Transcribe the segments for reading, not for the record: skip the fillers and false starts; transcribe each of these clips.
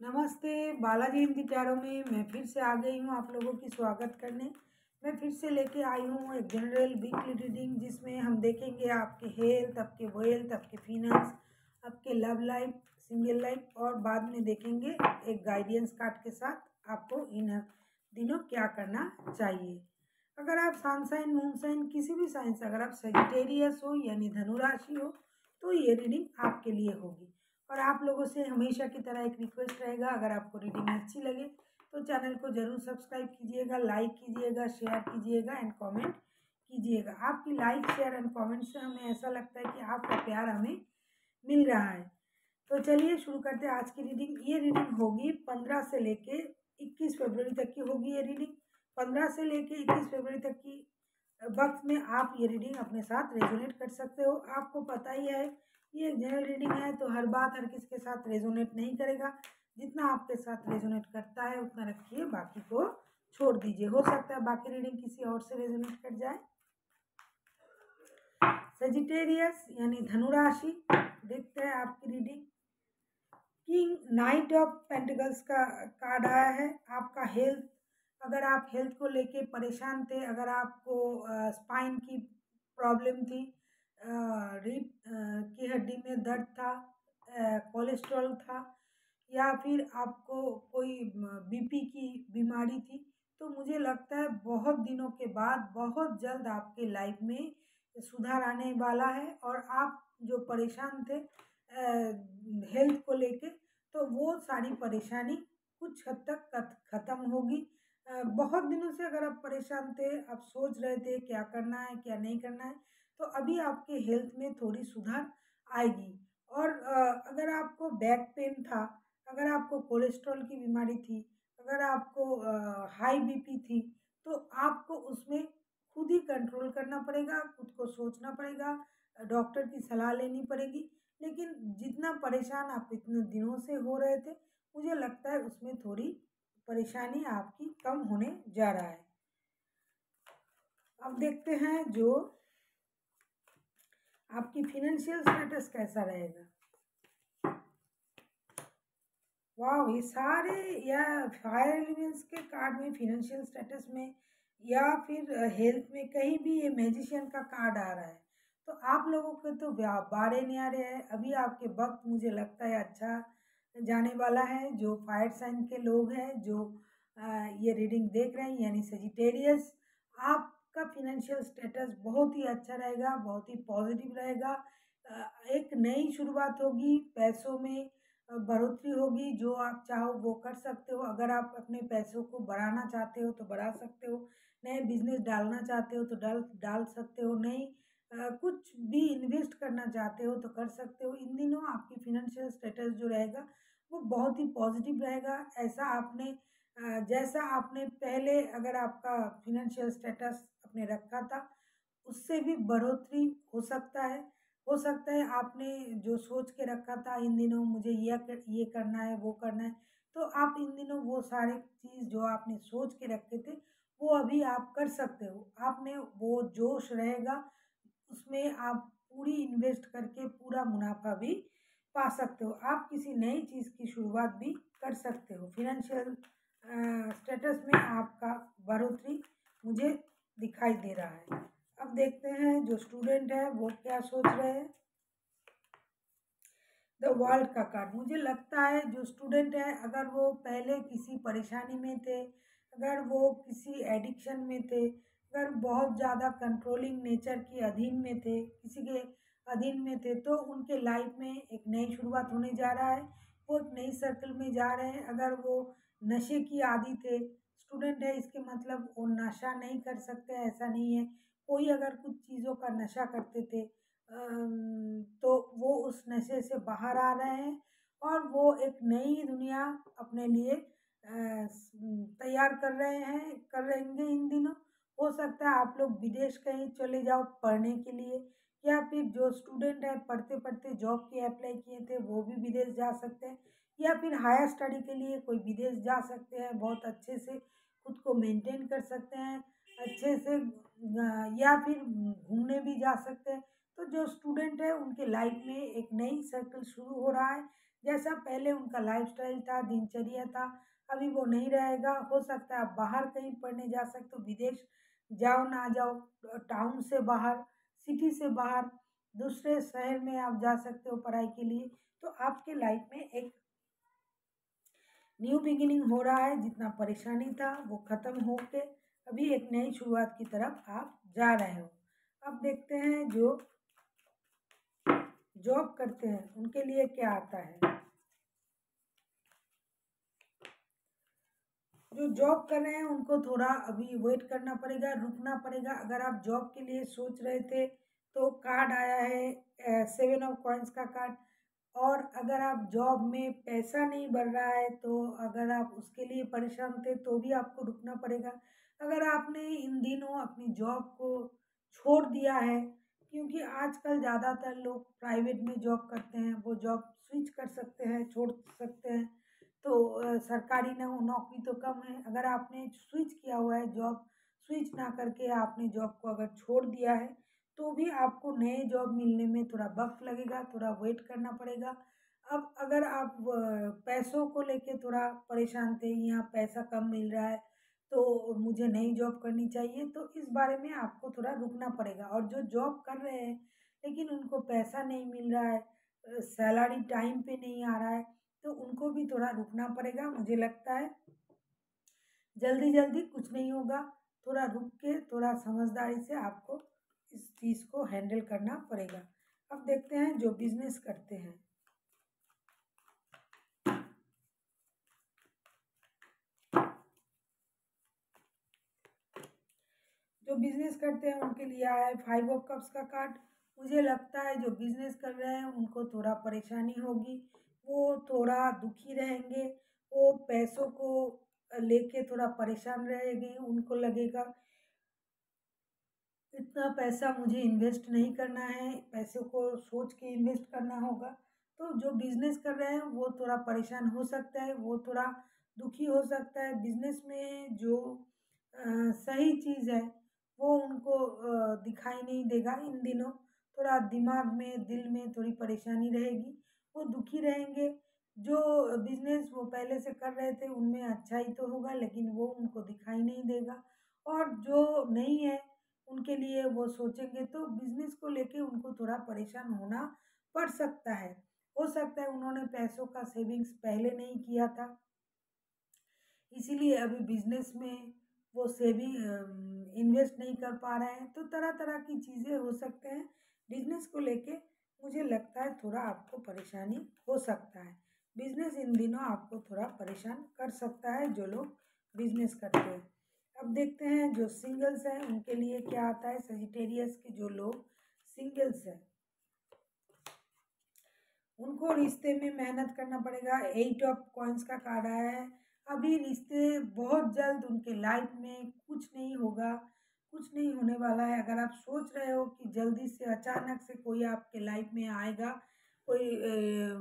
नमस्ते। बालाजी हिंदी प्यारों में मैं फिर से आ गई हूँ आप लोगों की स्वागत करने। मैं फिर से लेके आई हूँ एक जनरल वीकली रीडिंग जिसमें हम देखेंगे आपके हेल्थ, आपके वेल्थ, आपके फिनेंस, आपके लव लाइफ, सिंगल लाइफ और बाद में देखेंगे एक गाइडेंस कार्ड के साथ आपको इन दिनों क्या करना चाहिए। अगर आप सन साइन, मून साइन, किसी भी साइन से अगर आप सेजिटेरियस हो यानी धनु राशि हो तो ये रीडिंग आपके लिए होगी। और आप लोगों से हमेशा की तरह एक रिक्वेस्ट रहेगा, अगर आपको रीडिंग अच्छी लगे तो चैनल को ज़रूर सब्सक्राइब कीजिएगा, लाइक कीजिएगा, शेयर कीजिएगा एंड कमेंट कीजिएगा। आपकी लाइक, शेयर एंड कमेंट से हमें ऐसा लगता है कि आपका प्यार हमें मिल रहा है। तो चलिए शुरू करते हैं आज की रीडिंग। ये रीडिंग होगी 15 से लेके 21 फरवरी तक की होगी। ये रीडिंग 15 से लेके 21 फरवरी तक की वक्त में आप ये रीडिंग अपने साथ रेजोनेट कर सकते हो। आपको पता ही है ये एक जनरल रीडिंग है तो हर बात हर किसी के साथ रेजोनेट नहीं करेगा। जितना आपके साथ रेजोनेट करता है उतना रखिए, बाकी को छोड़ दीजिए। हो सकता है बाकी रीडिंग किसी और से रेजोनेट कर जाए। सेजिटेरियस यानी धनु राशि, देखते हैं आपकी reading. King night of pentacles का कार्ड आया है। आपका हेल्थ, अगर आप हेल्थ को लेके परेशान थे, अगर आपको स्पाइन की प्रॉब्लम थी, रीढ़ की हड्डी में दर्द था, कोलेस्ट्रॉल था, या फिर आपको कोई बीपी की बीमारी थी, तो मुझे लगता है बहुत दिनों के बाद बहुत जल्द आपके लाइफ में सुधार आने वाला है। और आप जो परेशान थे हेल्थ को लेके, तो वो सारी परेशानी कुछ हद तक ख़त्म होगी। बहुत दिनों से अगर आप परेशान थे, आप सोच रहे थे क्या करना है क्या नहीं करना है, तो अभी आपके हेल्थ में थोड़ी सुधार आएगी। और अगर आपको बैक पेन था, अगर आपको कोलेस्ट्रॉल की बीमारी थी, अगर आपको हाई बीपी थी, तो आपको उसमें खुद ही कंट्रोल करना पड़ेगा, खुद को सोचना पड़ेगा, डॉक्टर की सलाह लेनी पड़ेगी। लेकिन जितना परेशान आप इतने दिनों से हो रहे थे, मुझे लगता है उसमें थोड़ी परेशानी आपकी कम होने जा रहा है। अब देखते हैं जो आपकी फिनेंशियल स्टेटस कैसा रहेगा। वाह, ये सारे या फायर एलिमेंट्स के कार्ड में फिनेंशियल स्टेटस में या फिर हेल्थ में कहीं भी ये मैजिशियन का कार्ड आ रहा है, तो आप लोगों के तो बाड़े न्यारे है। अभी आपके वक्त मुझे लगता है अच्छा जाने वाला है। जो फायर साइन के लोग हैं, जो ये रीडिंग देख रहे हैं यानी सेजिटेरियस, आपका फिनेंशियल स्टेटस बहुत ही अच्छा रहेगा, बहुत ही पॉजिटिव रहेगा। एक नई शुरुआत होगी, पैसों में बढ़ोतरी होगी, जो आप चाहो वो कर सकते हो। अगर आप अपने पैसों को बढ़ाना चाहते हो तो बढ़ा सकते हो, नए बिजनेस डालना चाहते हो तो डाल सकते हो, नई कुछ भी इन्वेस्ट करना चाहते हो तो कर सकते हो। इन दिनों आपकी फिनेंशियल स्टेटस जो रहेगा वो बहुत ही पॉजिटिव रहेगा। ऐसा आपने जैसा आपने पहले अगर आपका फिनेंशियल स्टेटस अपने रखा था, उससे भी बढ़ोतरी हो सकता है। हो सकता है आपने जो सोच के रखा था इन दिनों मुझे ये करना है वो करना है, तो आप इन दिनों वो सारे चीज़ जो आपने सोच के रखे थे वो अभी आप कर सकते हो। आपने वो जोश रहेगा, उसमें आप पूरी इन्वेस्ट करके पूरा मुनाफा भी पा सकते हो। आप किसी नई चीज़ की शुरुआत भी कर सकते हो। फिनेंशियल स्टेटस में आपका बढ़ोतरी मुझे दिखाई दे रहा है। अब देखते हैं जो स्टूडेंट है वो क्या सोच रहे हैं। द वर्ल्ड का कार्ड, मुझे लगता है जो स्टूडेंट है, अगर वो पहले किसी परेशानी में थे, अगर वो किसी एडिक्शन में थे, अगर बहुत ज़्यादा कंट्रोलिंग नेचर के अधीन में थे, किसी के अधीन में थे, तो उनके लाइफ में एक नई शुरुआत होने जा रहा है। वो एक नई सर्कल में जा रहे हैं। अगर वो नशे की आदी थे, स्टूडेंट है इसके मतलब वो नशा नहीं कर सकते, ऐसा नहीं है। कोई अगर कुछ चीज़ों का नशा करते थे तो वो उस नशे से बाहर आ रहे हैं और वो एक नई दुनिया अपने लिए तैयार कर रहे हैं, कर रहेंगे इन दिनों। हो सकता है आप लोग विदेश कहीं चले जाओ पढ़ने के लिए, या फिर जो स्टूडेंट है पढ़ते पढ़ते जॉब के अप्लाई किए थे वो भी विदेश जा सकते हैं, या फिर हायर स्टडी के लिए कोई विदेश जा सकते हैं। बहुत अच्छे से खुद को मेंटेन कर सकते हैं, अच्छे से या फिर घूमने भी जा सकते हैं। तो जो स्टूडेंट है उनके लाइफ में एक नई सर्कल शुरू हो रहा है, जैसा पहले उनका लाइफस्टाइल था, दिनचर्या था, अभी वो नहीं रहेगा। हो सकता है आप बाहर कहीं पढ़ने जा सकते हो, विदेश जाओ ना जाओ, टाउन से बाहर, सिटी से बाहर, दूसरे शहर में आप जा सकते हो पढ़ाई के लिए। तो आपके लाइफ में एक न्यू बिगिनिंग हो रहा है। जितना परेशानी था वो ख़त्म होके अभी एक नई शुरुआत की तरफ आप जा रहे हो। अब देखते हैं जो जॉब करते हैं उनके लिए क्या आता है। जो जॉब कर रहे हैं उनको थोड़ा अभी वेट करना पड़ेगा, रुकना पड़ेगा। अगर आप जॉब के लिए सोच रहे थे तो कार्ड आया है 7 ऑफ कॉइन्स का कार्ड। और अगर आप जॉब में पैसा नहीं बढ़ रहा है तो अगर आप उसके लिए परेशान थे तो भी आपको रुकना पड़ेगा। अगर आपने इन दिनों अपनी जॉब को छोड़ दिया है, क्योंकि आजकल ज़्यादातर लोग प्राइवेट में जॉब करते हैं, वो जॉब स्विच कर सकते हैं, छोड़ सकते हैं। तो सरकारी नौकरी तो कम है। अगर आपने स्विच किया हुआ है जॉब, स्विच ना करके आपने जॉब को अगर छोड़ दिया है तो भी आपको नए जॉब मिलने में थोड़ा वक्त लगेगा, थोड़ा वेट करना पड़ेगा। अब अगर आप पैसों को लेके थोड़ा परेशान थे, यहाँ पैसा कम मिल रहा है तो मुझे नई जॉब करनी चाहिए, तो इस बारे में आपको थोड़ा रुकना पड़ेगा। और जो जॉब कर रहे हैं लेकिन उनको पैसा नहीं मिल रहा है, सैलरी टाइम पे नहीं आ रहा है, तो उनको भी थोड़ा रुकना पड़ेगा। मुझे लगता है जल्दी जल्दी कुछ नहीं होगा, थोड़ा रुक के थोड़ा समझदारी से आपको इस चीज़ को हैंडल करना पड़ेगा। अब देखते हैं जो बिजनेस करते हैं। जो बिजनेस करते हैं उनके लिए आया है 5 ऑफ कप्स का कार्ड। मुझे लगता है जो बिजनेस कर रहे हैं उनको थोड़ा परेशानी होगी, वो थोड़ा दुखी रहेंगे, वो पैसों को लेके थोड़ा परेशान रहेंगे। उनको लगेगा इतना पैसा मुझे इन्वेस्ट नहीं करना है, पैसों को सोच के इन्वेस्ट करना होगा। तो जो बिजनेस कर रहे हैं वो थोड़ा परेशान हो सकता है, वो थोड़ा दुखी हो सकता है। बिजनेस में जो सही चीज़ है वो उनको दिखाई नहीं देगा इन दिनों। थोड़ा दिमाग में, दिल में थोड़ी परेशानी रहेगी, वो दुखी रहेंगे। जो बिजनेस वो पहले से कर रहे थे उनमें अच्छा ही तो होगा, लेकिन वो उनको दिखाई नहीं देगा। और जो नहीं है उनके लिए वो सोचेंगे तो बिजनेस को लेके उनको थोड़ा परेशान होना पड़ सकता है। हो सकता है उन्होंने पैसों का सेविंग्स पहले नहीं किया था, इसीलिए अभी बिजनेस में वो सेविंग इन्वेस्ट नहीं कर पा रहे हैं। तो तरह तरह की चीज़ें हो सकते हैं। बिजनेस को लेके मुझे लगता है थोड़ा आपको परेशानी हो सकता है। बिजनेस इन दिनों आपको थोड़ा परेशान कर सकता है जो लोग बिजनेस करते हैं। अब देखते हैं जो सिंगल्स हैं उनके लिए क्या आता है। सजिटेरियस के जो लोग सिंगल्स हैं उनको रिश्ते में मेहनत करना पड़ेगा। 8 ऑफ कॉइन्स का कार्ड आया है। अभी रिश्ते बहुत जल्द उनके लाइफ में कुछ नहीं होगा, कुछ नहीं होने वाला है। अगर आप सोच रहे हो कि जल्दी से अचानक से कोई आपके लाइफ में आएगा, कोई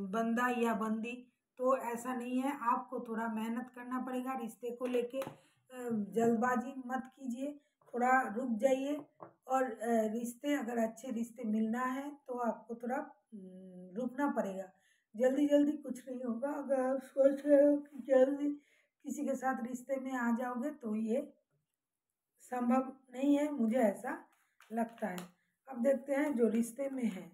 बंदा या बंदी, तो ऐसा नहीं है। आपको थोड़ा मेहनत करना पड़ेगा रिश्ते को लेके। जल्दबाजी मत कीजिए, थोड़ा रुक जाइए। और रिश्ते, अगर अच्छे रिश्ते मिलना है तो आपको थोड़ा रुकना पड़ेगा। जल्दी जल्दी कुछ नहीं होगा। अगर आप सोच रहे हो कि जल्दी किसी के साथ रिश्ते में आ जाओगे तो ये संभव नहीं है, मुझे ऐसा लगता है। अब देखते हैं जो रिश्ते में है।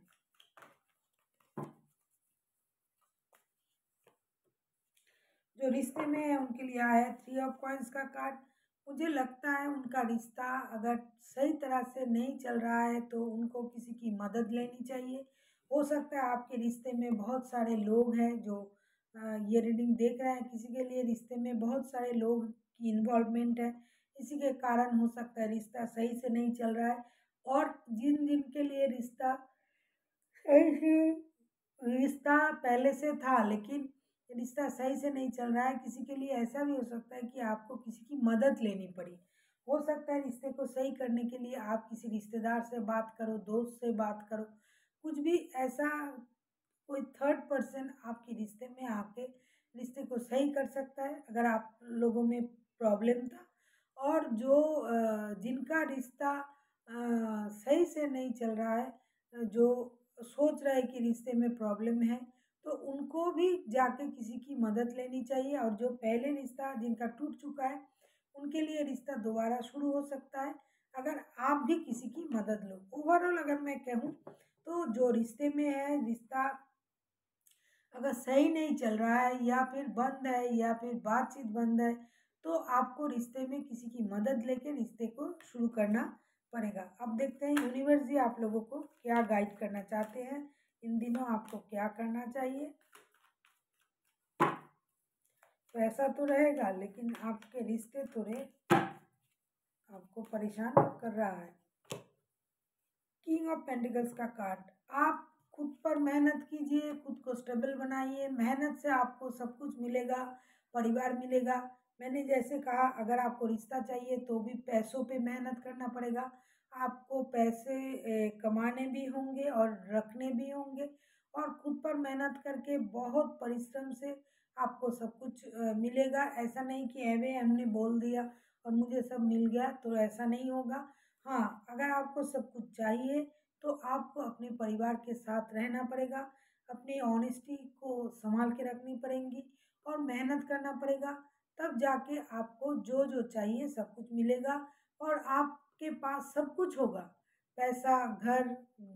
जो रिश्ते में है उनके लिए आया है 3 ऑफ कॉइन्स का कार्ड। मुझे लगता है उनका रिश्ता अगर सही तरह से नहीं चल रहा है तो उनको किसी की मदद लेनी चाहिए। हो सकता है आपके रिश्ते में बहुत सारे लोग हैं जो ये रीडिंग देख रहे हैं, किसी के लिए रिश्ते में बहुत सारे लोग की इन्वॉल्वमेंट है, इसी के कारण हो सकता है रिश्ता सही से नहीं चल रहा है। और जिन जिन के लिए रिश्ता पहले से था लेकिन रिश्ता सही से नहीं चल रहा है, किसी के लिए ऐसा भी हो सकता है कि आपको किसी की मदद लेनी पड़ी। हो सकता है रिश्ते को सही करने के लिए आप किसी रिश्तेदार से बात करो, दोस्त से बात करो, कुछ भी ऐसा कोई थर्ड पर्सन आपके रिश्ते में आके रिश्ते को सही कर सकता है अगर आप लोगों में प्रॉब्लम था। और जो जिनका रिश्ता सही से नहीं चल रहा है, जो सोच रहा है कि रिश्ते में प्रॉब्लम है, तो उनको भी जाके किसी की मदद लेनी चाहिए। और जो पहले रिश्ता जिनका टूट चुका है उनके लिए रिश्ता दोबारा शुरू हो सकता है अगर आप भी किसी की मदद लो। ओवरऑल अगर मैं कहूँ तो जो रिश्ते में है, रिश्ता अगर सही नहीं चल रहा है या फिर बंद है या फिर बातचीत बंद है, तो आपको रिश्ते में किसी की मदद लेके रिश्ते को शुरू करना पड़ेगा। अब देखते हैं यूनिवर्स जी आप लोगों को क्या गाइड करना चाहते हैं, इन दिनों आपको क्या करना चाहिए। पैसा तो रहेगा लेकिन आपके रिश्ते थोड़े आपको परेशान कर रहा है। किंग ऑफ पेंटिकल्स का कार्ड, आप खुद पर मेहनत कीजिए, खुद को स्टेबल बनाइए। मेहनत से आपको सब कुछ मिलेगा, परिवार मिलेगा। मैंने जैसे कहा अगर आपको रिश्ता चाहिए तो भी पैसों पे मेहनत करना पड़ेगा। आपको पैसे कमाने भी होंगे और रखने भी होंगे, और खुद पर मेहनत करके बहुत परिश्रम से आपको सब कुछ मिलेगा। ऐसा नहीं कि एवे हमने बोल दिया और मुझे सब मिल गया, तो ऐसा नहीं होगा। हाँ, अगर आपको सब कुछ चाहिए तो आपको अपने परिवार के साथ रहना पड़ेगा, अपनी ऑनेस्टी को संभाल के रखनी पड़ेगी और मेहनत करना पड़ेगा। तब जाके आपको जो जो चाहिए सब कुछ मिलेगा और आपके पास सब कुछ होगा, पैसा, घर,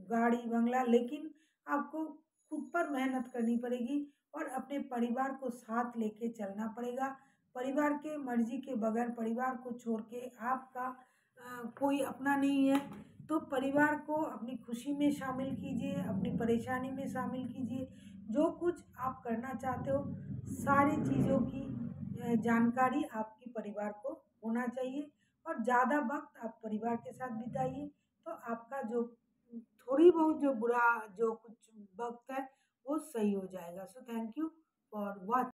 गाड़ी, बंगला। लेकिन आपको खुद पर मेहनत करनी पड़ेगी और अपने परिवार को साथ लेके चलना पड़ेगा। परिवार के मर्जी के बगैर, परिवार को छोड़ के आपका कोई अपना नहीं है। तो परिवार को अपनी खुशी में शामिल कीजिए, अपनी परेशानी में शामिल कीजिए। जो कुछ आप करना चाहते हो सारी चीज़ों की जानकारी आपके परिवार को होना चाहिए, और ज़्यादा वक्त आप परिवार के साथ बिताइए तो आपका जो थोड़ी बहुत जो बुरा जो कुछ वक्त है वो सही हो जाएगा। So thank you for watching.